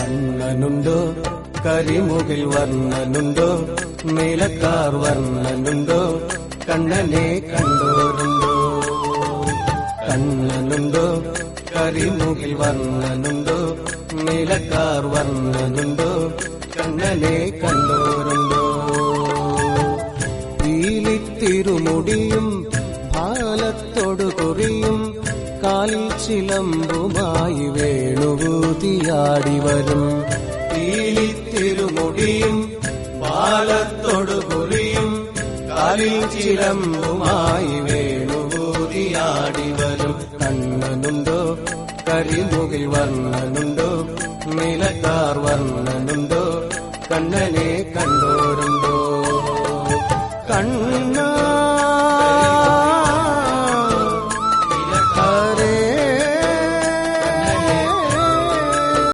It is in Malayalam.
കണ്ണനുണ്ടോ കരിമുകിൽ വർണ്ണനുണ്ടോ നീലക്കാർ വർണ്ണനുണ്ടോ കണ്ണനെ കണ്ടോരുണ്ടോ കണ്ണനുണ്ടോ കരിമുകിൽ വർണ്ണനുണ്ടോ നീലക്കാർ വർണ്ണനുണ്ടോ കണ്ണനെ കണ്ടോരുണ്ടോ പീലിത്തിരുമുടിയും ഭാലത്തോടു കുറിയും കാലിൽ ചിലമ്പുമായി വേണുകൂതിയാടി വരും പീലിത്തിരുമുടിയും ഭാലത്തോടു കുറിയും കാലിൽ ചിലമ്പുമായി വേണുകൂതിയാടി വരും കണ്ണനുണ്ടോ കരിമുകിൽ വർണ്ണനുണ്ടോ നീലക്കാർ വർണ്ണനുണ്ടോ കണ്ണനെ കണ്ടോരുണ്ടോ